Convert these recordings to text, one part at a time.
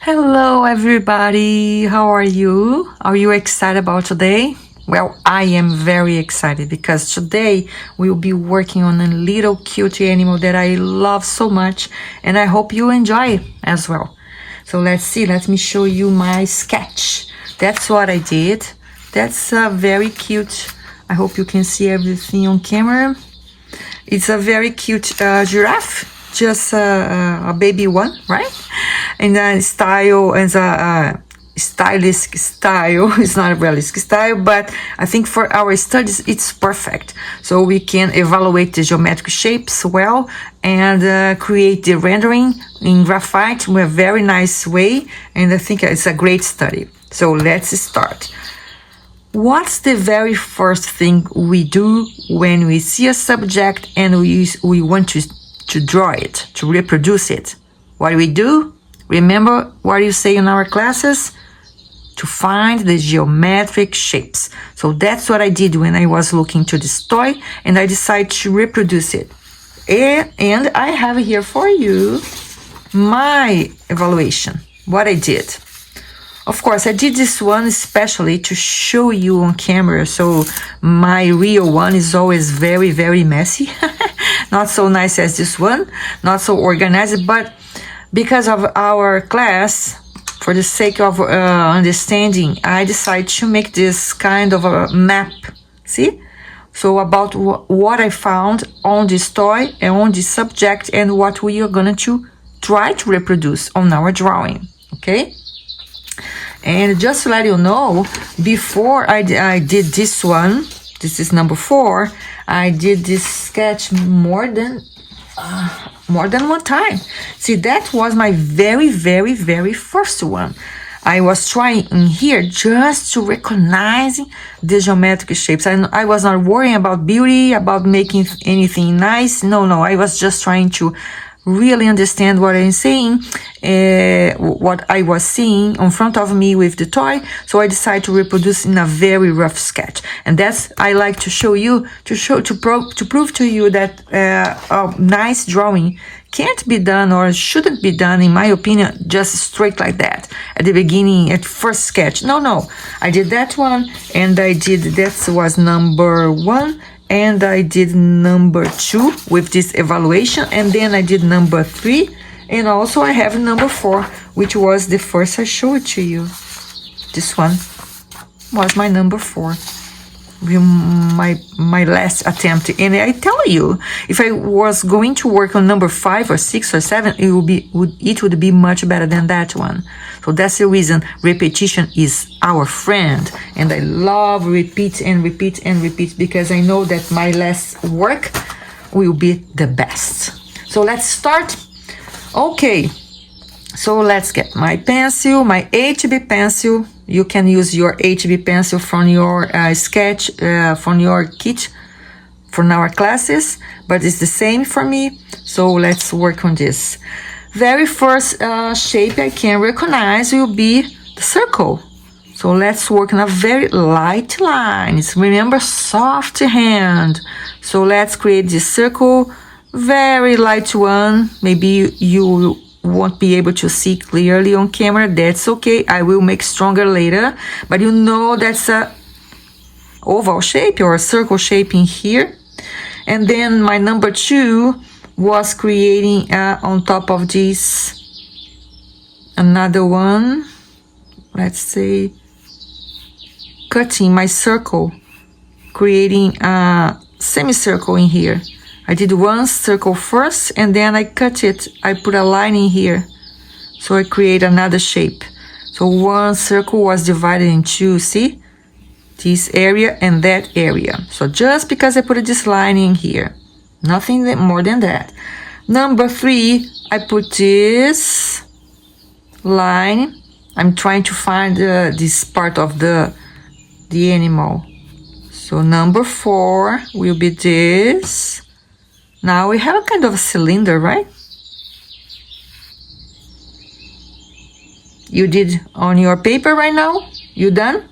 Hello everybody, how are you? Are you excited about today? Well, I am very excited because today we'll be working on a little cute animal that I love so much and I hope you enjoy as well. So let's see, let me show you my sketch. That's what I did. That's very cute. I hope you can see everything on camera. It's a very cute giraffe, just a baby one, right? And the style is a stylish style. It's not a realistic style, but I think for our studies it's perfect. So we can evaluate the geometric shapes well and create the rendering in graphite in a very nice way. And I think it's a great study. So let's start. What's the very first thing we do when we see a subject and we want to draw it, to reproduce it? What do we do? Remember what you say in our classes? To find the geometric shapes. So that's what I did when I was looking to this toy and I decided to reproduce it. And I have here for you my evaluation, what I did. Of course, I did this one especially to show you on camera, so my real one is always very, very messy. Not so nice as this one, not so organized, but because of our class, for the sake of understanding, I decided to make this kind of a map, see? So about what I found on this toy and on this subject and what we are going to try to reproduce on our drawing, okay? And just to let you know, before I did this one, this is number 4, I did this sketch more than one time. See, that was my very, very, very first one. I was trying in here just to recognize the geometric shapes. I was not worrying about beauty, about making anything nice. No, I was just trying to really understand what I'm saying, what I was seeing in front of me with the toy. So I decided to reproduce in a very rough sketch, and that's I like to show you to prove to you that a nice drawing can't be done or shouldn't be done, in my opinion, just straight like that at the beginning, at first sketch. No, I did that one, and I did that was number 1. And I did number 2 with this evaluation, and then I did number 3, and also I have number 4, which was the first I showed to you. This one was my number 4, my last attempt. And I tell you, if I was going to work on number 5 or 6 or 7, it would be much better than that one. So that's the reason repetition is our friend, and I love repeat and repeat and repeat because I know that my last work will be the best. So let's start. Okay, so let's get my pencil, my HB pencil. You can use your HB pencil from your sketch, from your kit, from our classes, but it's the same for me. So let's work on this. Very first shape I can recognize will be the circle. So let's work on a very light lines. Remember, soft hand. So let's create this circle, very light one. Maybe you won't be able to see clearly on camera. That's okay. I will make stronger later. But you know that's a oval shape or a circle shape in here. And then my number 2 was creating on top of this another one. Let's say cutting my circle, creating a semicircle in here. I did one circle first and then I cut it. I put a line in here. So I create another shape. So one circle was divided in 2, see? This area and that area. So just because I put this line in here, nothing more than that. Number 3, I put this line. I'm trying to find this part of the animal. So number 4 will be this. Now we have a kind of a cylinder, right? You did on your paper right now? You done?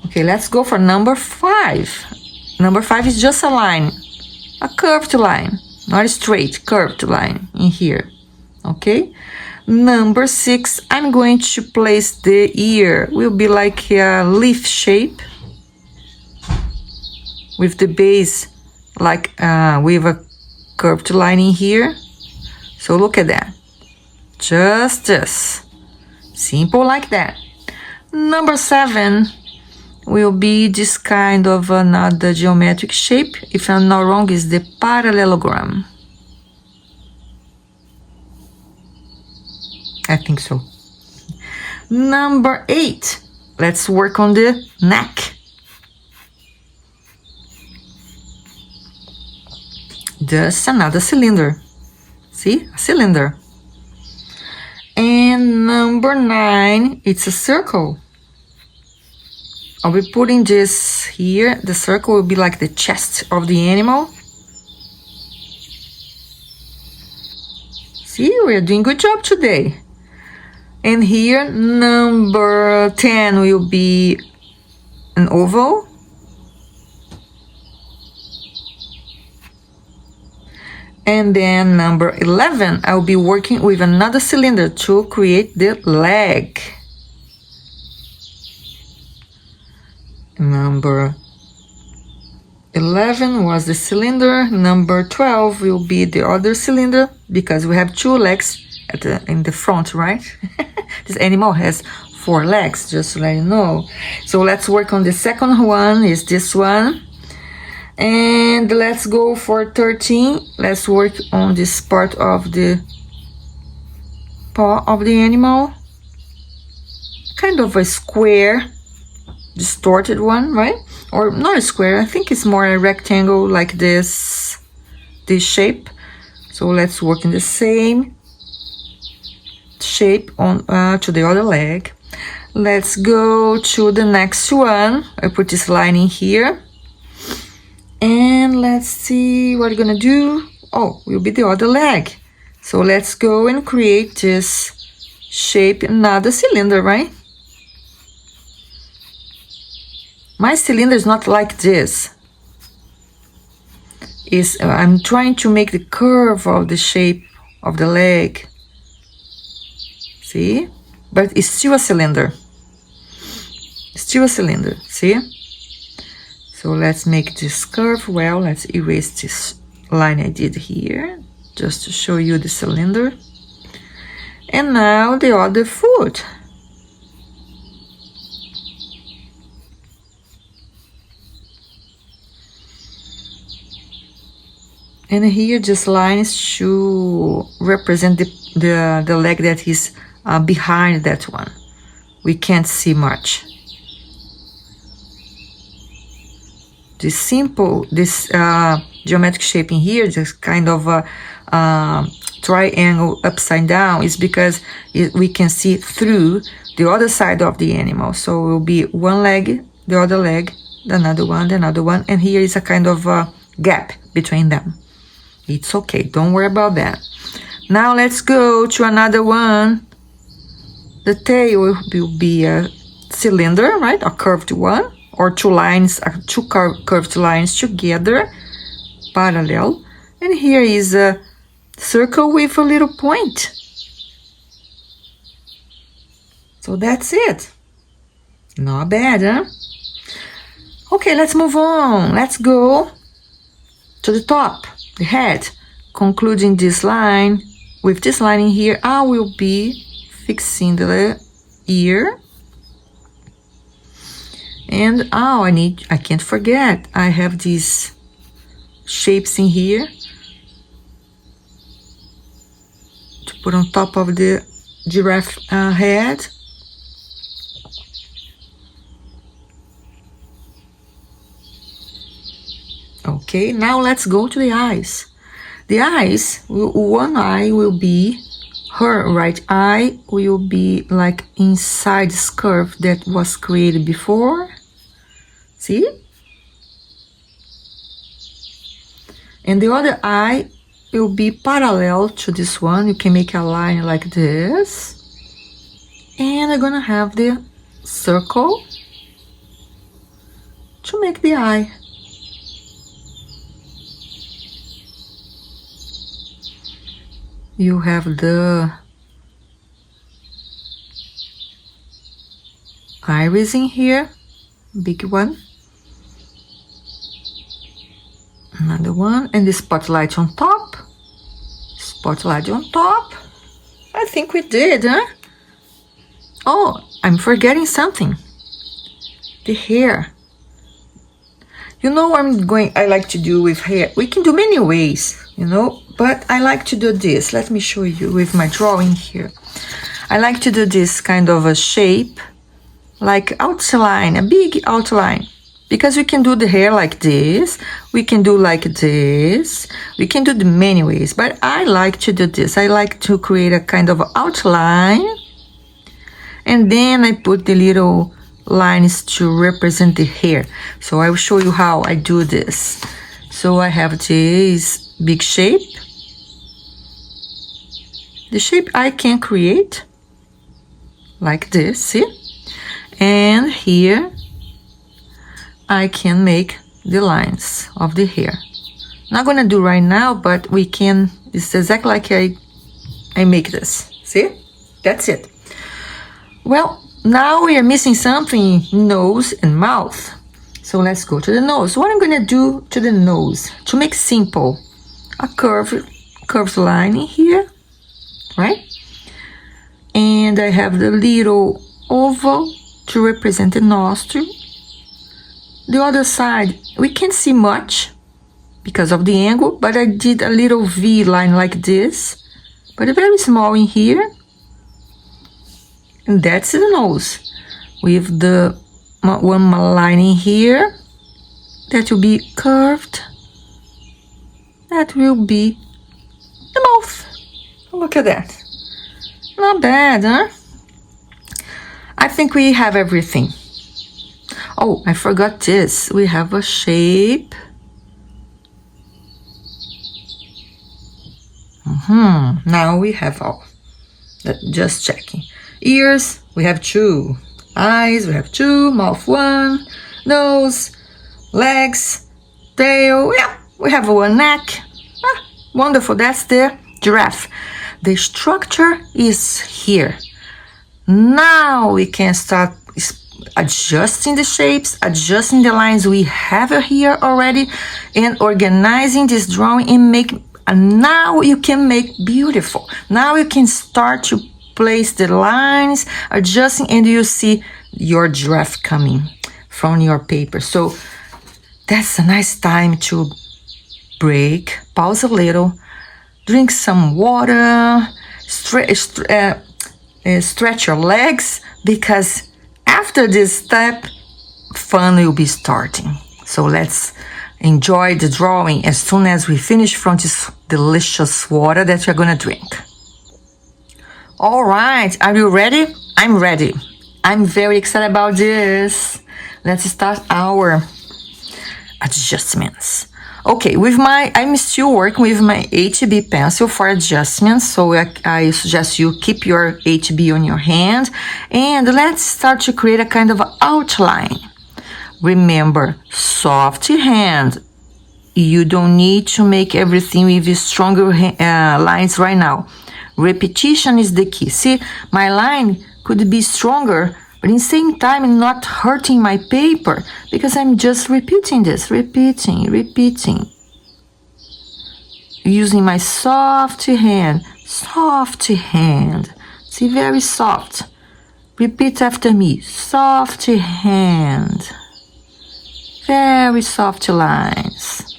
Okay, let's go for number 5. Number 5 is just a line, a curved line, not a straight, curved line in here. Okay? Number 6, I'm going to place the ear. Will be like a leaf shape with the base like with a curved line in here. So look at that. Just this. Simple like that. Number 7 will be this kind of another geometric shape. If I'm not wrong, is the parallelogram. I think so. Number 8, let's work on the neck. Just another cylinder. See, a cylinder. And number 9, it's a circle. I'll be putting this here. The circle will be like the chest of the animal. See, we're doing good job today. And here, number 10 will be an oval. And then number 11, I'll be working with another cylinder to create the leg. Number 11 was the cylinder. Number 12 will be the other cylinder because we have 2 legs in the front, right? This animal has 4 legs, just to let you know. So let's work on the second one, is this one. And let's go for 13. Let's work on this part of the paw of the animal. Kind of a square, distorted one, right? Or not a square, I think it's more a rectangle like this shape. So let's work in the same shape on to the other leg. Let's go to the next one. I put this line in here. And let's see what we're gonna do. Oh, will be the other leg. So let's go and create this shape, another cylinder, right? My cylinder is not like this. I'm trying to make the curve of the shape of the leg. See? But it's still a cylinder. Still a cylinder, see? So let's make this curve. Well, let's erase this line I did here, just to show you the cylinder. And now the other foot. And here just lines to represent the leg that is behind that one. We can't see much. This geometric shape in here, just kind of a triangle upside down, is because we can see through the other side of the animal. So it will be one leg, the other leg, another one, and here is a kind of gap between them. It's okay, don't worry about that. Now let's go to another one. The tail will be a cylinder, right? A curved one, or 2 lines, 2 curved lines together, parallel. And here is a circle with a little point. So that's it. Not bad, huh? Okay, let's move on. Let's go to the top, the head. Concluding this line, with this line in here, I will be fixing the ear. And I can't forget, I have these shapes in here to put on top of the giraffe head. Okay, now let's go to the eyes. The eyes, one eye will be, her right eye will be like inside this curve that was created before. See? And the other eye will be parallel to this one. You can make a line like this. And I'm gonna have the circle to make the eye. You have the iris in here, big one. Another one, and the spotlight on top. Spotlight on top. I think we did, huh? Oh, I'm forgetting something. The hair. You know what I like to do with hair? We can do many ways, you know, but I like to do this. Let me show you with my drawing here. I like to do this kind of a shape, like outline, a big outline. Because we can do the hair like this, we can do like this, we can do the many ways, but I like to do this. I like to create a kind of outline, and then I put the little lines to represent the hair. So I will show you how I do this. So I have this big shape. The shape I can create like this, see? And here I can make the lines of the hair. Not gonna do right now, but we can. It's exactly like I make this. See? That's it. Well, now we are missing something, nose and mouth. So let's go to the nose. What I'm gonna do to the nose, to make simple, a curved line in here, right? And I have the little oval to represent the nostril. The other side, we can't see much because of the angle, but I did a little V line like this, but very small in here. And that's the nose, with the one line in here that will be curved. That will be the mouth. Look at that. Not bad, huh? I think we have everything. Oh, I forgot this. We have a shape. Now we have all. Just checking. Ears, we have 2. Eyes, we have 2. Mouth 1. Nose, legs, tail. Yeah, we have 1 neck. Ah, wonderful. That's the giraffe. The structure is here. Now we can start adjusting the shapes, adjusting the lines we have here already, and organizing this drawing and make. And now you can make beautiful. Now you can start to place the lines, adjusting, and you see your giraffe coming from your paper. So that's a nice time to break, pause a little, drink some water, stretch your legs, because after this step, fun will be starting. So let's enjoy the drawing as soon as we finish from this delicious water that we're gonna drink. All right, are you ready? I'm ready. I'm very excited about this. Let's start our adjustments. Okay, I'm still working with my HB pencil for adjustments, so I suggest you keep your HB on your hand, and let's start to create a kind of outline. Remember, soft hand. You don't need to make everything with stronger lines right now. Repetition is the key. See, my line could be stronger, but in the same time not hurting my paper, because I'm just repeating this, repeating. Using my soft hand. See, very soft. Repeat after me, soft hand. Very soft lines.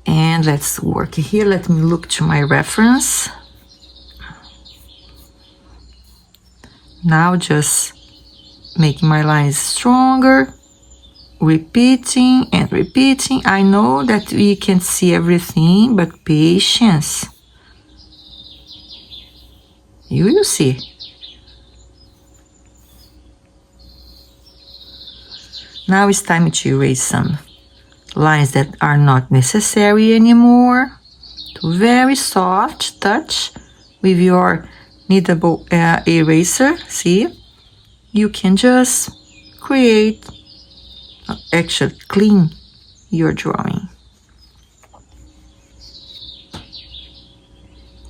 And let's work here. Let me look to my reference. Now just making my lines stronger, repeating and repeating. I know that we can't see everything, but patience. You will see. Now it's time to erase some lines that are not necessary anymore. To very soft touch with your kneadable eraser. See, you can just create, actually clean your drawing.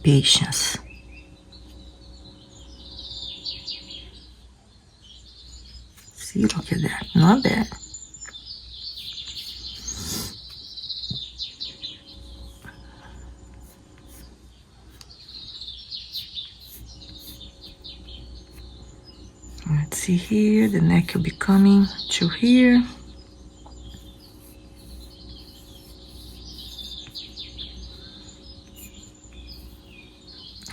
Patience. See, look at that. Not bad. Let's see here. The neck will be coming to here.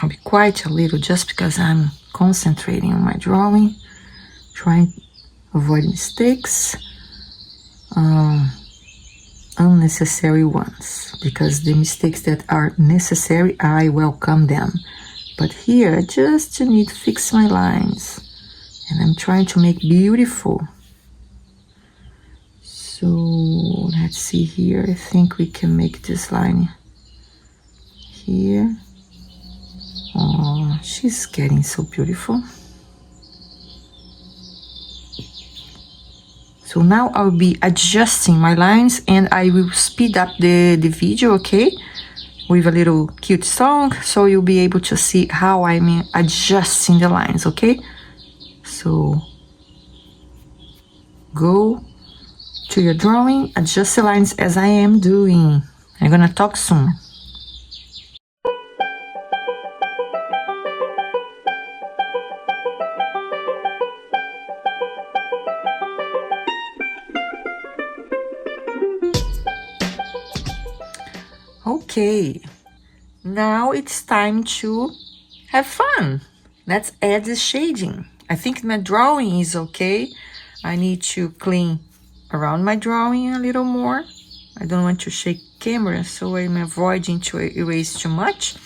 I'll be quite a little just because I'm concentrating on my drawing, trying to avoid mistakes, unnecessary ones, because the mistakes that are necessary, I welcome them. But here, I just need to fix my lines, and I'm trying to make beautiful. So let's see here. I think we can make this line here. Oh, she's getting so beautiful. So now I'll be adjusting my lines, and I will speed up the video, okay? With a little cute song, so you'll be able to see how I'm adjusting the lines, okay? So go to your drawing, adjust the lines as I am doing. I'm gonna talk soon. Okay, now it's time to have fun. Let's add the shading. I think my drawing is okay. I need to clean around my drawing a little more. I don't want to shake camera, so I'm avoiding to erase too much.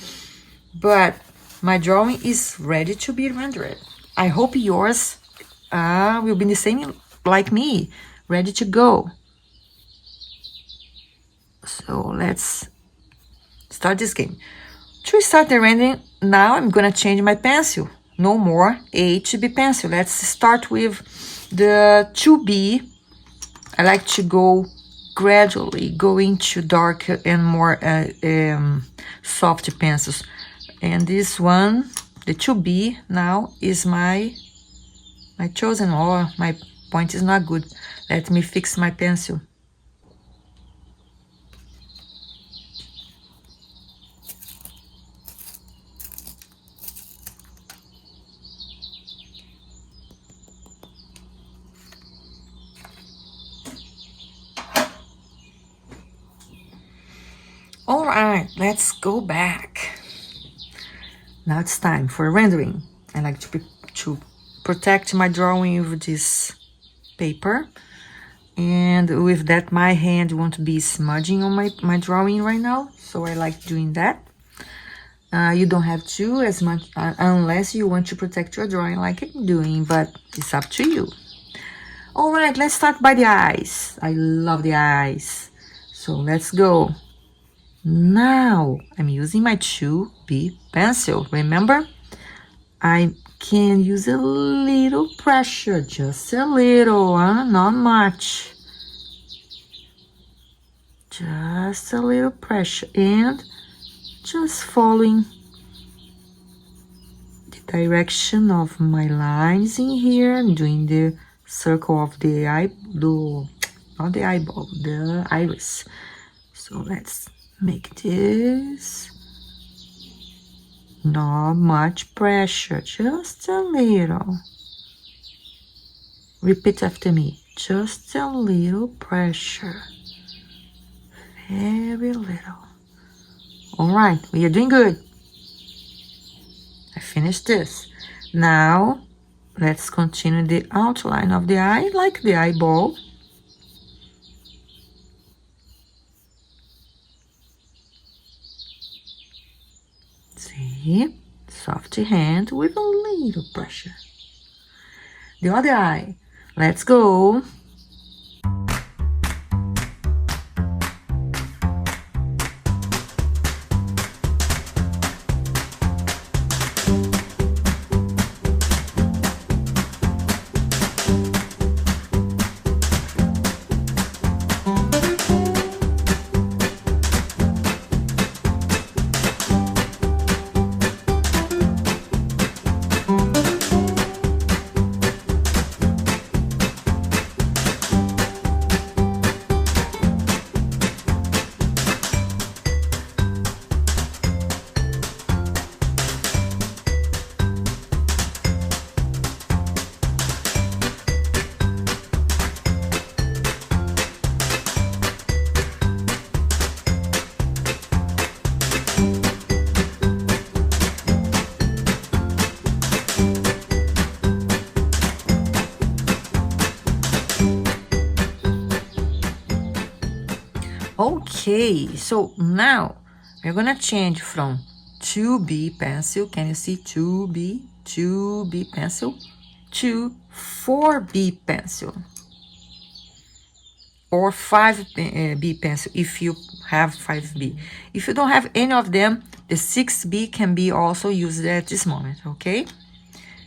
But my drawing is ready to be rendered. I hope yours will be the same like me, ready to go. So let's start this game. To start the rendering, now I'm gonna change my pencil. No more HB pencil. Let's start with the 2B. I like to go gradually, going to darker and more soft pencils. And this one, the 2B, now is my chosen. Oh, my point is not good. Let me fix my pencil. All right, let's go back. Now it's time for rendering. I like to protect my drawing with this paper. And with that, my hand won't be smudging on my drawing right now. So I like doing that. You don't have to as much, unless you want to protect your drawing like I'm doing, but it's up to you. All right, let's start by the eyes. I love the eyes. So let's go. Now, I'm using my 2B pencil. Remember, I can use a little pressure, just a little, not much. Just a little pressure, and just following the direction of my lines in here. I'm doing the circle of the eye, not the eyeball, the iris. So let's make this. Not much pressure, just a little. Repeat after me. Just a little pressure. Very little. All right, we are doing good. I finished this. Now, let's continue the outline of the eye, like the eyeball. See, soft hand with a little pressure. The other eye, let's go. Okay, so now we're gonna change from 2B pencil, can you see 2B pencil, to 4B pencil, or 5B pencil if you have 5B. If you don't have any of them, the 6B can be also used at this moment, okay?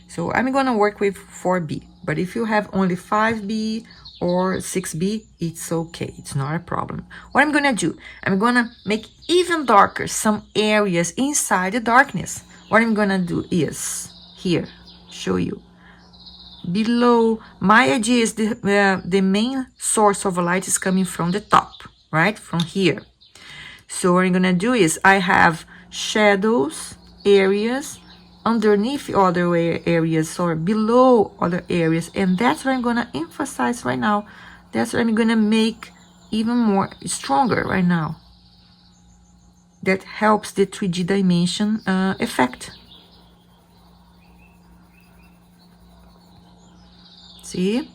So I'm gonna work with 4B, but if you have only 5B or 6B, it's okay, it's not a problem. What I'm gonna do, I'm gonna make even darker some areas inside the darkness. What I'm gonna do is, here, show you. Below, my idea is the main source of light is coming from the top, right? From here. So what I'm gonna do is, I have shadows, areas, underneath other areas or below other areas, and that's what I'm gonna emphasize right now. That's what I'm gonna make even more stronger right now. That helps the 3D dimension effect. See?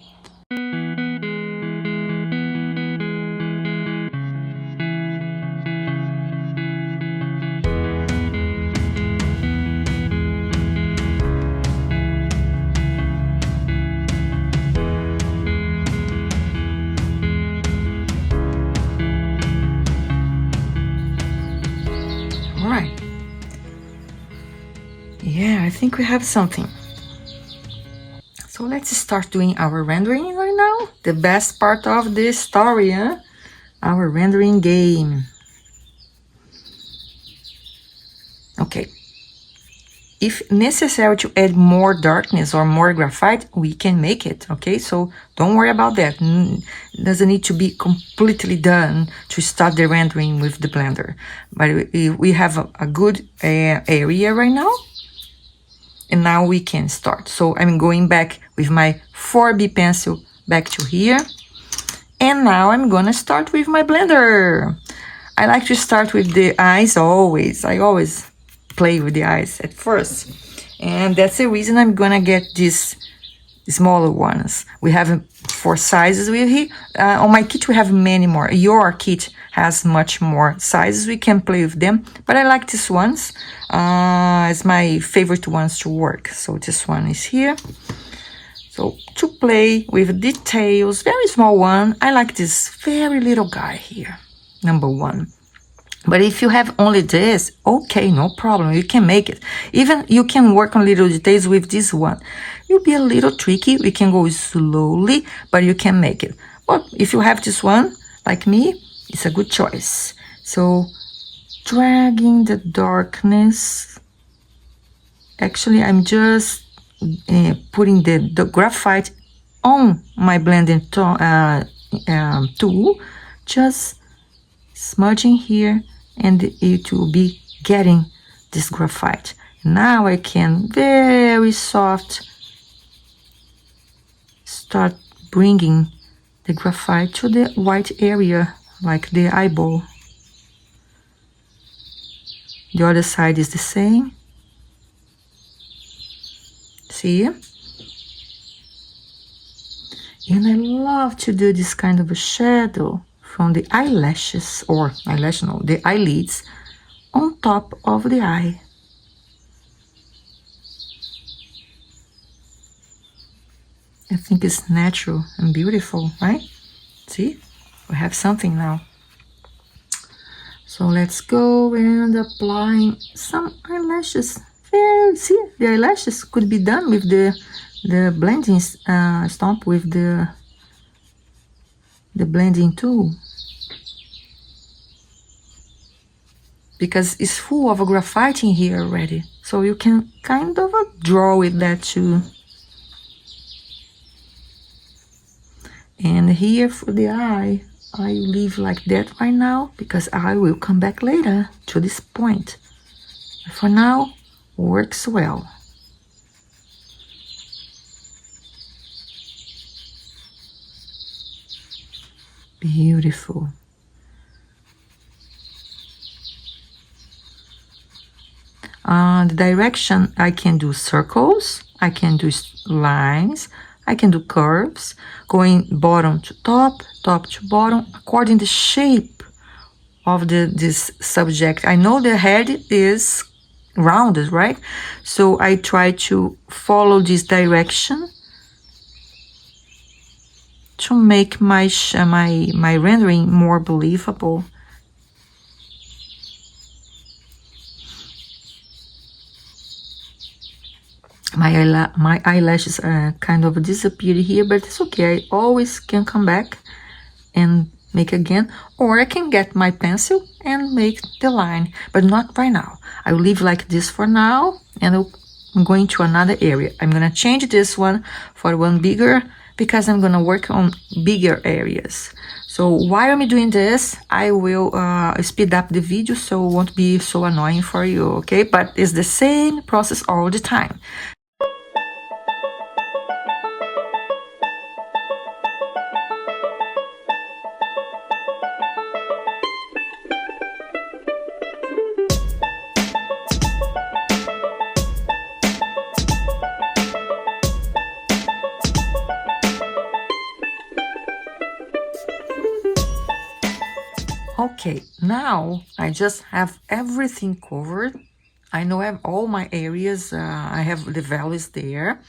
All right. Yeah, I think we have something. So let's start doing our rendering right now. The best part of this story, huh? Our rendering game. Okay. If necessary to add more darkness or more graphite, we can make it, okay? So don't worry about that. It doesn't need to be completely done to start the rendering with the Blender. But we have a good area right now. And now we can start. So I'm going back with my 4B pencil back to here. And now I'm gonna start with my Blender. I like to start with the eyes always. I always play with the eyes at first. And that's the reason I'm gonna get these smaller ones. We have 4 sizes with here. On my kit we have many more. Your kit has much more sizes. We can play with them, but I like these ones as my favorite ones to work. So this one is here. So to play with details, very small one. I like this very little guy here, number 1. But if you have only this, okay, no problem, you can make it. Even you can work on little details with this one. It'll be a little tricky, we can go slowly, but you can make it. But if you have this one, like me, it's a good choice. So, dragging the darkness. Actually, I'm just putting the graphite on my blending tool, just smudging here, and it will be getting this graphite. Now I can very soft start bringing the graphite to the white area, like the eyeball. The other side is the same. See? And I love to do this kind of a shadow from the eyelashes, or eyelash, no, the eyelids on top of the eye. I think it's natural and beautiful, right? See, we have something now. So let's go and apply some eyelashes. See, the eyelashes could be done with the blending stomp with the blending tool, because it's full of graphite in here already, so you can kind of draw with that too. And here for the eye, I leave like that right now, because I will come back later to this point. But for now, works well. Beautiful. The direction, I can do circles, I can do lines, I can do curves, going bottom to top, top to bottom, according to the shape of this subject. I know the head is rounded, right? So I try to follow this direction to make my rendering more believable. My eyelashes are kind of disappeared here, but it's okay. I always can come back and make again, or I can get my pencil and make the line, but not right now. I will leave like this for now, and I'm going to another area. I'm gonna change this one for one bigger because I'm gonna work on bigger areas. So while I'm doing this, I will speed up the video so it won't be so annoying for you, okay? But it's the same process all the time. Okay, now I just have everything covered. I know I have all my areas, I have the values there.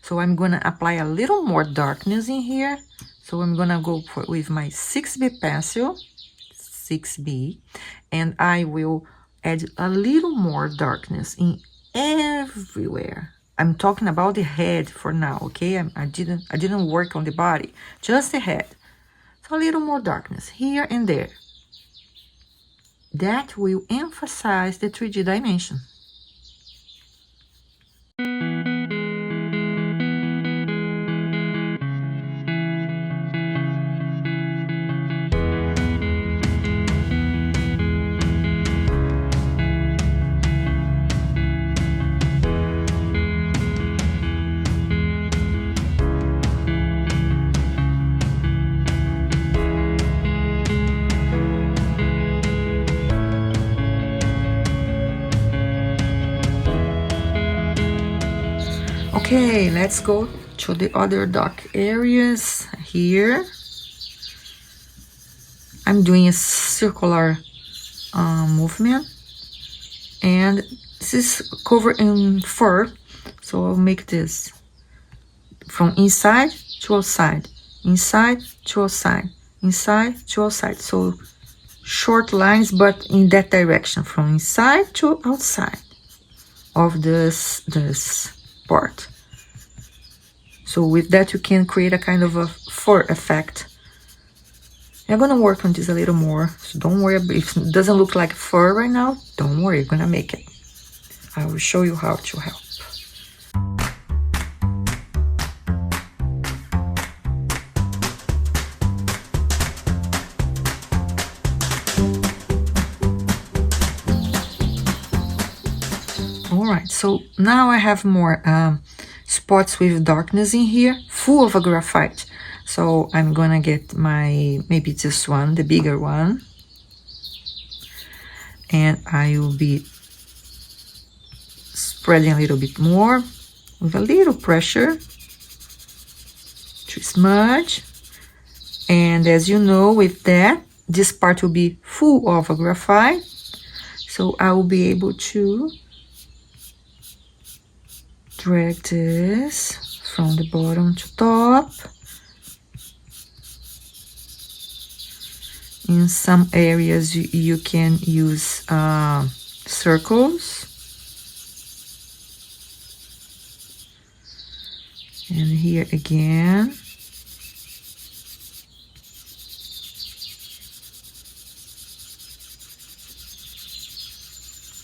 So I'm gonna apply a little more darkness in here. So I'm gonna go with my 6B pencil, 6B, and I will add a little more darkness in everywhere. I'm talking about the head for now, okay? I didn't work on the body, just the head. So a little more darkness here and there. That will emphasize the 3D dimension. Okay, let's go to the other dark areas here. I'm doing a circular movement, and this is covered in fur, so I'll make this from inside to outside, inside to outside, inside to outside. So short lines, but in that direction, from inside to outside of this part. So with that, you can create a kind of a fur effect. I'm gonna work on this a little more, so don't worry if it doesn't look like fur right now. Don't worry, you're gonna make it. I will show you how to help. All right, so now I have more spots with darkness in here, full of a graphite. So I'm gonna get maybe this one, the bigger one, and I will be spreading a little bit more with a little pressure to smudge. And as you know, with that, this part will be full of a graphite, so I will be able to drag this from the bottom to top. In some areas you can use circles, and here again.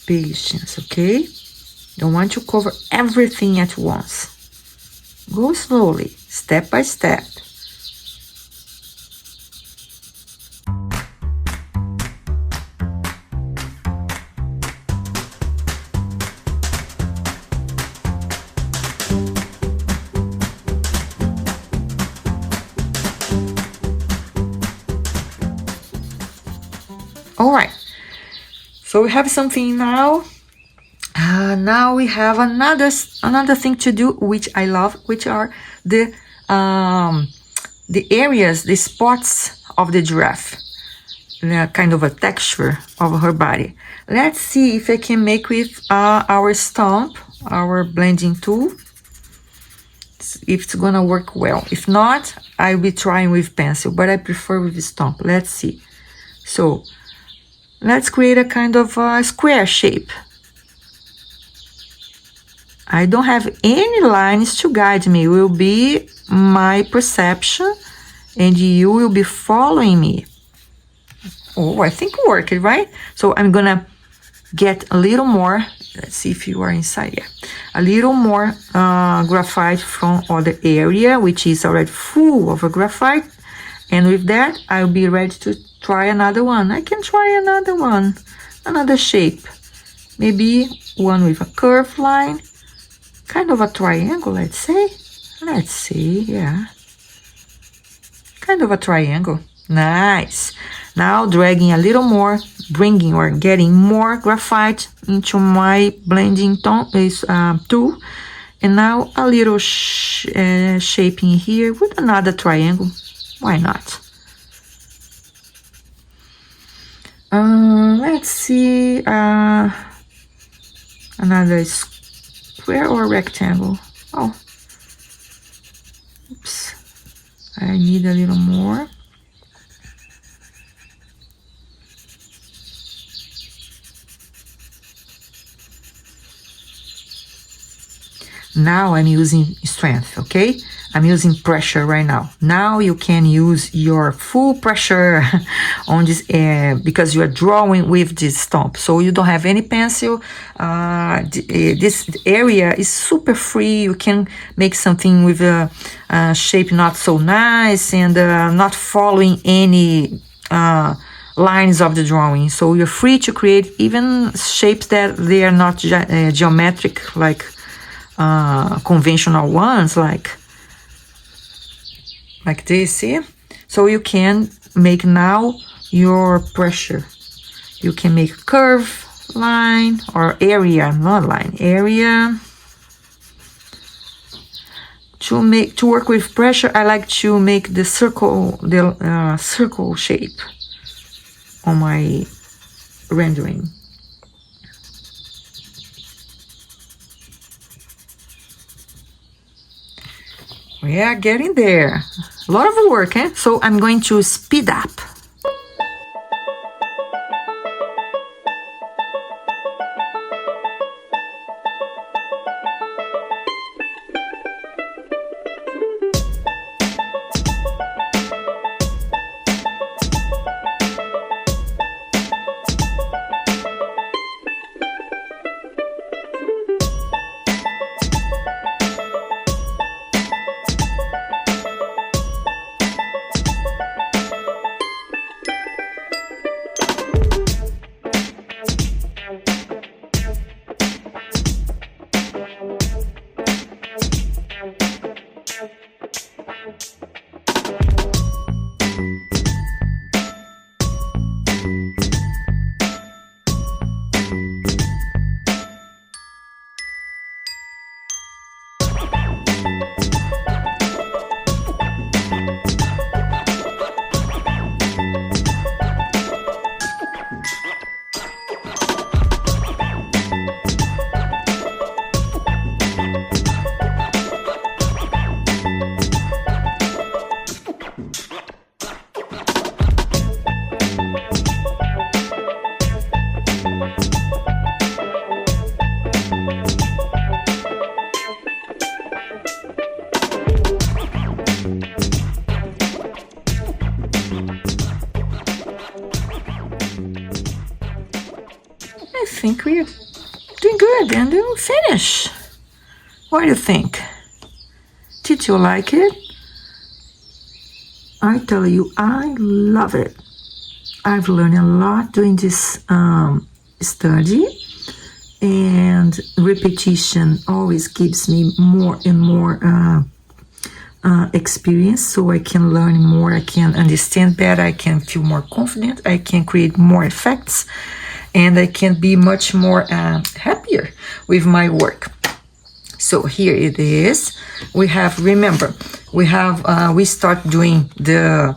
Patience, okay? Don't want to cover everything at once. Go slowly, step by step. All right, so we have something now. Now we have another thing to do, which I love, which are the areas, the spots of the giraffe. kind of a texture of her body. Let's see if I can make with our stump, our blending tool, if it's gonna work well. If not, I'll be trying with pencil, but I prefer with stump. Let's see. So let's create a kind of square shape. I don't have any lines to guide me. It will be my perception and you will be following me. Oh, I think it worked, right? So I'm gonna get a little more. Let's see if you are inside. Yeah, a little more graphite from other area, which is already full of a graphite. And with that, I'll be ready to try another one. I can try another one, another shape. Maybe one with a curved line, kind of a triangle, let's say. Let's see, yeah. Kind of a triangle. Nice. Now dragging a little more, bringing or getting more graphite into my blending tool. And now a little shaping here with another triangle. Why not? Let's see, another square or rectangle. Oh, oops, I need a little more. Now I'm using strength, okay? I'm using pressure right now. Now you can use your full pressure on this because you are drawing with this stump. So you don't have any pencil. This area is super free. You can make something with a shape not so nice and not following any lines of the drawing. So you're free to create even shapes that they are not geometric, like conventional ones, like this, see? So you can make now your pressure. You can make curve line or area, not line, area. To work with pressure, I like to make the circle shape on my rendering. We are getting there. A lot of work, eh? So I'm going to speed up. I think we're doing good and we'll finish. What do you think? Did you like it? I tell you, I love it. I've learned a lot doing this study, and repetition always gives me more and more experience, so I can learn more, I can understand better, I can feel more confident, I can create more effects, and I can be much more happier with my work. So here it is. We have, remember, we start doing the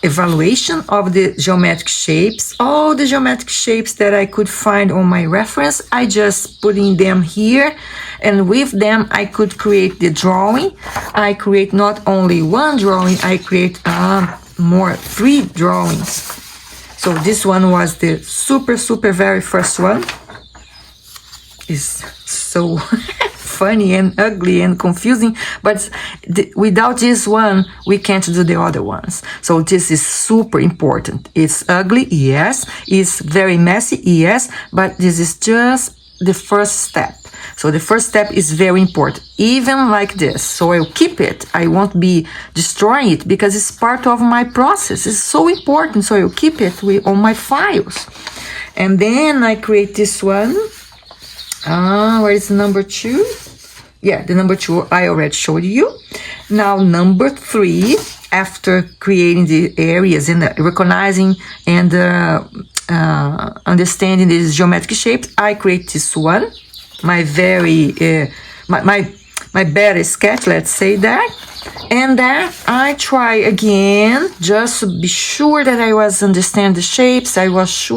evaluation of the geometric shapes. All the geometric shapes that I could find on my reference, I just put in them here, and with them I could create the drawing. I create not only one drawing, I create 3 drawings. So this one was the super very first one. It's so funny and ugly and confusing, but without this one we can't do the other ones. So this is super important. It's ugly, yes. It's very messy, yes, but this is just the first step. So the first step is very important, even like this. So I'll keep it. I won't be destroying it because it's part of my process. It's so important, so I'll keep it on my files. And then I create this one. Where is number 2? Yeah, the number 2 I already showed you. Now number 3, after creating the areas and recognizing and understanding these geometric shapes, I create this one. My very my better sketch, let's say that. And then I try again, just to be sure that I was understand the shapes, I was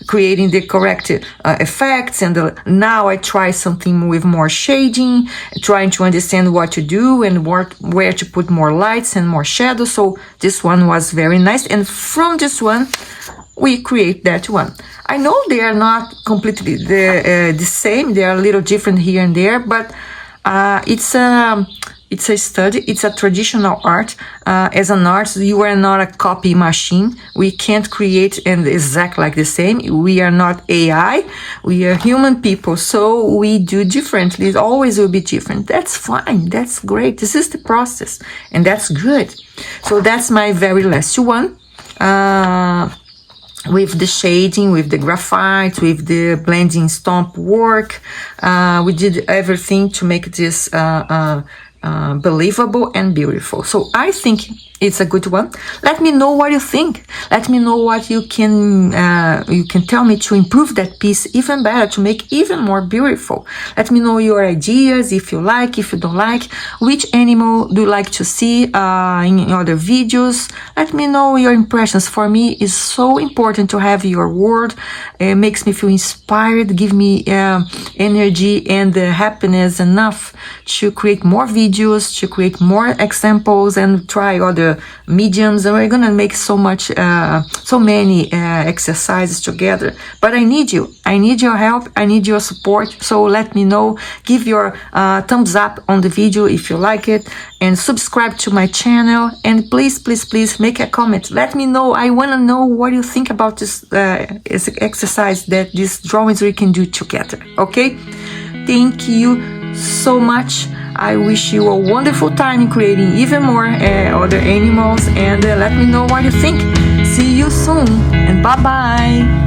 creating the correct effects, and now I try something with more shading, trying to understand what to do and where to put more lights and more shadows. So this one was very nice, and from this one we create that one. I know they are not completely the same, they are a little different here and there, but it's a study, it's a traditional art. As an artist, you are not a copy machine. We can't create and exact like the same. We are not AI, we are human people, so we do differently. It always will be different. That's fine, that's great. This is the process, and that's good. So that's my very last one. With the shading, with the graphite, with the blending stomp work. We did everything to make this believable and beautiful. So I think it's a good one. Let me know what you think. Let me know what you can tell me to improve that piece even better, to make even more beautiful. Let me know your ideas, if you like, if you don't like. Which animal do you like to see in other videos? Let me know your impressions. For me, it's so important to have your word. It makes me feel inspired, give me energy and happiness enough to create more videos, to create more examples and try other mediums, and we're gonna make so many exercises together. But I need you, I need your help, I need your support. So let me know, give your thumbs up on the video if you like it, and subscribe to my channel, and please make a comment. Let me know, I want to know what you think about this exercise, that these drawings we can do together. Okay, thank you so much. I wish you a wonderful time in creating even more other animals, and let me know what you think. See you soon, and bye bye.